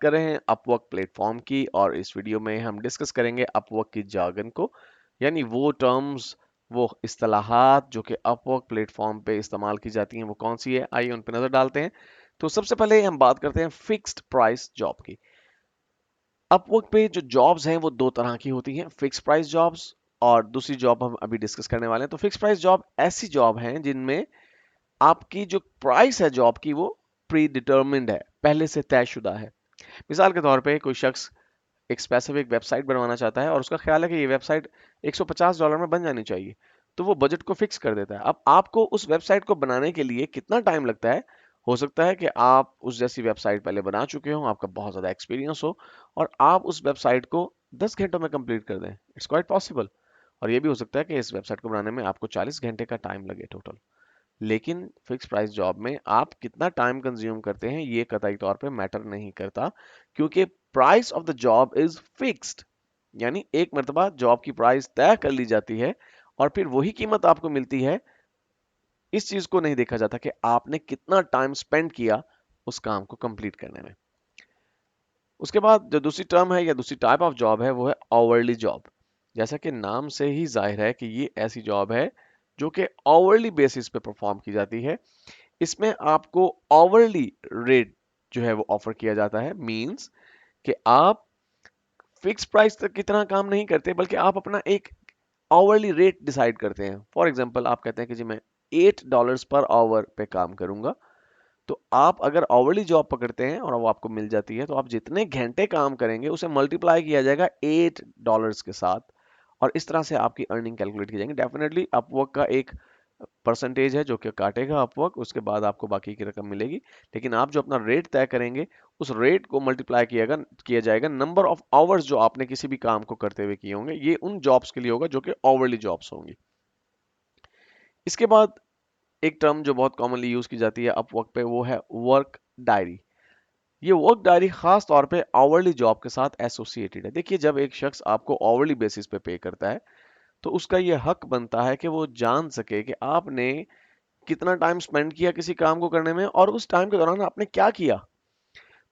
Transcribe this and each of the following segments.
कर रहे हैं अपवर्क प्लेटफॉर्म की और इस वीडियो में हम डिस्कस करेंगे अपवर्क की जार्गन को, यानी वो टर्म्स, वो इस्तेलाहात जो कि अपवर्क प्लेटफॉर्म पे इस्तेमाल की जाती हैं वो कौन सी है। आइए उन पे नजर डालते हैं। तो सबसे पहले हम बात करते हैं फिक्स्ड प्राइस जॉब की। अपवर्क पे जो जॉब्स हैं वो दो तरह की होती हैं, फिक्स प्राइस जॉब्स और दूसरी जॉब हम अभी डिस्कस करने वाले हैं। तो फिक्स प्राइस जॉब ऐसी जॉब हैं जिनमें आपकी जो प्राइस है जॉब की वो प्री डिटर्मिन्ड है, पहले से तयशुदा है। मिसाल के तौर पे कोई शख्स एक स्पेसिफिक वेबसाइट बनवाना चाहता है और उसका ख्याल है कि ये वेबसाइट $150 में बन जानी चाहिए, तो वो बजट को फिक्स कर देता है। अब आपको उस वेबसाइट को बनाने के लिए कितना टाइम लगता है, हो सकता है कि आप उस जैसी वेबसाइट पहले बना चुके हो, आपका बहुत ज़्यादा एक्सपीरियंस हो और आप उस वेबसाइट को 10 घंटों में कंप्लीट कर दें। It's quite possible. और ये भी हो सकता है कि इस वेबसाइट को बनाने में आपको 40 घंटे का टाइम लगे टोटल। लेकिन फिक्स प्राइस जॉब में आप कितना टाइम कंज्यूम करते हैं ये कतई तौर पे मैटर नहीं करता, क्योंकि price of the job is fixed, यानी एक मर्तबा जॉब की प्राइस तय कर ली जाती है और फिर वही कीमत आपको मिलती है। इस चीज को नहीं देखा जाता कि आपने कितना टाइम स्पेंड किया उस काम को कंप्लीट करने में। उसके बाद जो दूसरी टर्म है या दूसरी टाइप ऑफ जॉब है वो है आवरली जॉब। जैसा कि नाम से ही जाहिर है कि ये ऐसी जॉब है जो कि आवरली बेसिस पे परफॉर्म की जाती है। इसमें आपको आवरली रेट जो है वो ऑफर किया जाता है। मींस कि आप फिक्स प्राइस तक की तरह काम नहीं करते, बल्कि आप अपना एक आवरली रेट डिसाइड करते हैं। फॉर एग्जांपल आप कहते हैं कि जी मैं $8 पर आवर पे काम करूंगा। तो आप अगर आवरली जॉब पकड़ते हैं और वो आपको मिल जाती है, तो आप जितने घंटे काम करेंगे उसे मल्टीप्लाई किया जाएगा $8 के साथ और इस तरह से आपकी अर्निंग कैलकुलेट की जाएंगी। डेफिनेटली अपवर्क का एक परसेंटेज है जो कि काटेगा अपवर्क, उसके बाद आपको बाकी की रकम मिलेगी। लेकिन आप जो अपना रेट तय करेंगे उस रेट को मल्टीप्लाई किया जाएगा नंबर ऑफ आवर्स जो आपने किसी भी काम को करते हुए किए होंगे। ये उन जॉब्स के लिए होगा जो कि आवरली जॉब्स होंगी। इसके बाद एक टर्म जो बहुत कॉमनली यूज की जाती है अपवर्क पे वो है वर्क डायरी। ये वर्क डायरी खास तौर पे आवरली जॉब के साथ एसोसिएटेड है। देखिए, जब एक शख्स आपको आवरली बेसिस पे करता है तो उसका ये हक बनता है कि वो जान सके कि आपने कितना टाइम स्पेंड किया किसी काम को करने में और उस टाइम के दौरान आपने क्या किया।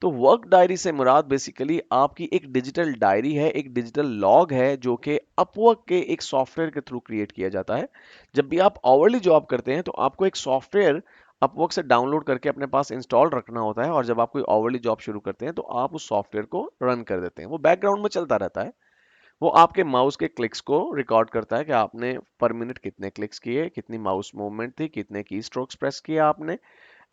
तो वर्क डायरी से मुराद बेसिकली आपकी एक डिजिटल डायरी है, एक डिजिटल लॉग है जो कि अपवर्क के एक सॉफ्टवेयर के थ्रू क्रिएट किया जाता है। जब भी आप आवरली जॉब करते हैं तो आपको एक सॉफ्टवेयर अपवर्क से डाउनलोड करके अपने पास इंस्टॉल रखना होता है और जब आप कोई आवरली जॉब शुरू करते हैं तो आप उस सॉफ्टवेयर को रन कर देते हैं। वो बैकग्राउंड में चलता रहता है। वो आपके माउस के क्लिक्स को रिकॉर्ड करता है कि आपने पर मिनट कितने क्लिक्स किए, कितनी माउस मूवमेंट थी, कितने की स्ट्रोक्स प्रेस किए आपने,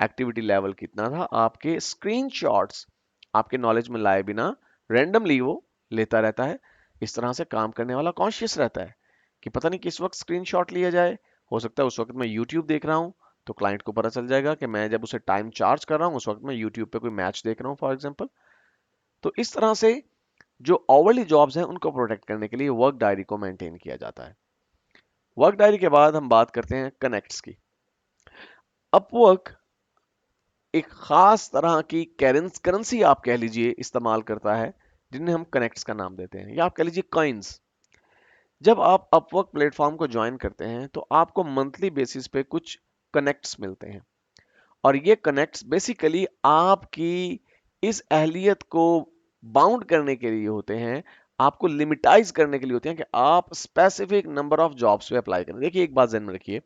एक्टिविटी लेवल कितना था। आपके स्क्रीनशॉट्स आपके नॉलेज में लाए बिना रैंडमली वो लेता रहता है। इस तरह से काम करने वाला कॉन्शियस रहता है कि पता नहीं किस वक्त स्क्रीनशॉट लिया जाए। हो सकता है उस वक्त मैं यूट्यूब देख रहा हूँ तो क्लाइंट को पता चल जाएगा कि मैं जब उसे टाइम चार्ज कर रहा हूँ उस वक्त मैं यूट्यूब पे कोई मैच देख रहा हूँ फॉर एग्जाम्पल। तो इस तरह से जो आवरली जॉब्स हैं उनको प्रोटेक्ट करने के लिए वर्क डायरी को मेंटेन किया जाता है। वर्क डायरी के बाद हम बात करते हैं कनेक्ट्स की। अपवर्क एक खास तरह की करेंसी आप कह लीजिए इस्तेमाल करता है जिन्हें हम कनेक्ट्स का नाम देते हैं, या आप कह लीजिए कॉइन्स। जब आप अपवर्क प्लेटफॉर्म को ज्वाइन करते हैं तो आपको मंथली बेसिस पे कुछ कनेक्ट्स मिलते हैं और ये कनेक्ट्स बेसिकली आपकी इस अहलियत को बाउंड करने के लिए होते हैं, आपको लिमिटाइज करने के लिए होते हैं कि आप स्पेसिफिक नंबर ऑफ जॉब्स पे अप्लाई करें। देखिए, एक बात ध्यान में रखिए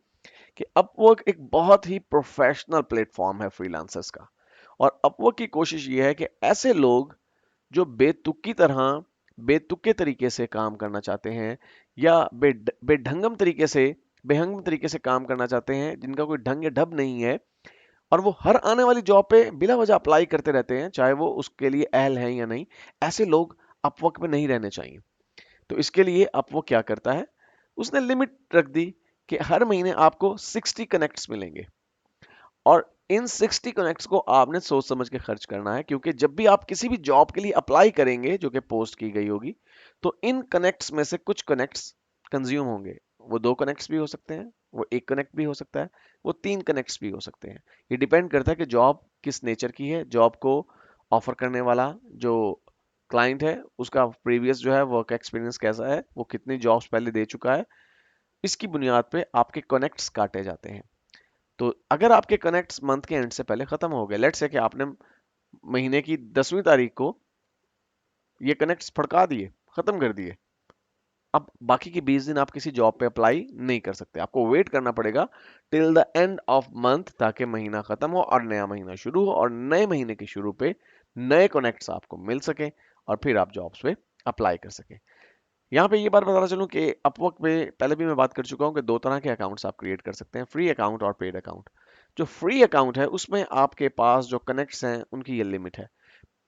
कि अपवर्क एक बहुत ही प्रोफेशनल प्लेटफॉर्म है फ्रीलांसर्स का। और अपवर्क की कोशिश ये है कि ऐसे लोग जो बेतुके तरीके से काम करना चाहते हैं या बेहंगम तरीके से काम करना चाहते हैं, जिनका कोई ढंग या ढब नहीं है और वो हर आने वाली जॉब पे बिला वजह अप्लाई करते रहते हैं, चाहे वो उसके लिए अहल हैं या नहीं, ऐसे लोग अपवर्क पे नहीं रहने चाहिए। तो इसके लिए अपवर्क क्या करता है, उसने लिमिट रख दी कि हर महीने आपको 60 कनेक्ट्स मिलेंगे और इन 60 कनेक्ट्स को आपने सोच समझ के खर्च करना है, क्योंकि जब भी आप किसी भी जॉब के लिए अप्लाई करेंगे जो कि पोस्ट की गई होगी तो इन कनेक्ट्स में से कुछ कनेक्ट्स कंज्यूम होंगे। वो 2 कनेक्ट्स भी हो सकते हैं, वो 1 कनेक्ट भी हो सकता है, वो 3 कनेक्ट्स भी हो सकते हैं। ये डिपेंड करता है कि जॉब किस नेचर की है, जॉब को ऑफर करने वाला जो क्लाइंट है उसका प्रीवियस जो है वर्क एक्सपीरियंस कैसा है, वो कितनी जॉब्स पहले दे चुका है। इसकी बुनियाद पे आपके कनेक्ट्स काटे जाते हैं। तो अगर आपके कनेक्ट्स मंथ के एंड से पहले खत्म हो गए, लेट्स से कि आपने महीने की 10वीं तारीख को ये कनेक्ट्स फड़का दिए, खत्म कर दिए। अब बाकी के 20 दिन आप किसी जॉब पे अप्लाई नहीं कर सकते, आपको वेट करना पड़ेगा till the end of month, ताकि महीना खत्म हो और नया महीना शुरू हो और नए महीने के शुरू पे नए कनेक्ट्स आपको मिल सके और फिर आप जॉब्स पे अप्लाई कर सके। यहाँ पे ये बात बताना चलूँ कि अपवर्क पे पहले भी मैं बात कर चुका हूँ कि दो तरह के अकाउंट्स आप क्रिएट कर सकते हैं, फ्री अकाउंट और पेड अकाउंट। जो फ्री अकाउंट है उसमें आपके पास जो कनेक्ट्स हैं उनकी ये लिमिट है।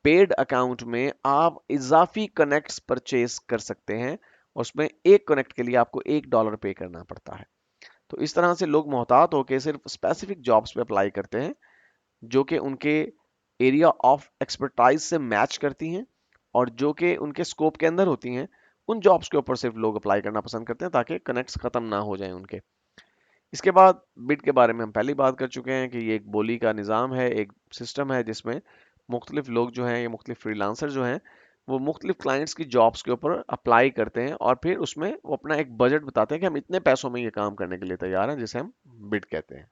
पेड अकाउंट में आप इजाफी कनेक्ट्स परचेज कर सकते हैं, उसमें एक कनेक्ट के लिए आपको $1 पे करना पड़ता है। तो इस तरह से लोग मोहतात होकर सिर्फ स्पेसिफिक जॉब्स पे अप्लाई करते हैं जो कि उनके एरिया ऑफ एक्सपर्टाइज से मैच करती हैं और जो कि उनके स्कोप के अंदर होती हैं। उन जॉब्स के ऊपर सिर्फ लोग अप्लाई करना पसंद करते हैं ताकि कनेक्ट्स खत्म ना हो जाएं उनके। इसके बाद बिड के बारे में हम पहले ही बात कर चुके हैं कि ये एक बोली का निज़ाम है, एक सिस्टम है जिसमें मुख्तलिफ लोग जो हैं या मुख्तलिफ फ्रीलांसर जो हैं वो मुख्तलिफ क्लाइंट्स की जॉब्स के ऊपर अप्लाई करते हैं और फिर उसमें वो अपना एक बजट बताते हैं कि हम इतने पैसों में ये काम करने के लिए तैयार हैं, जिसे हम बिड कहते हैं।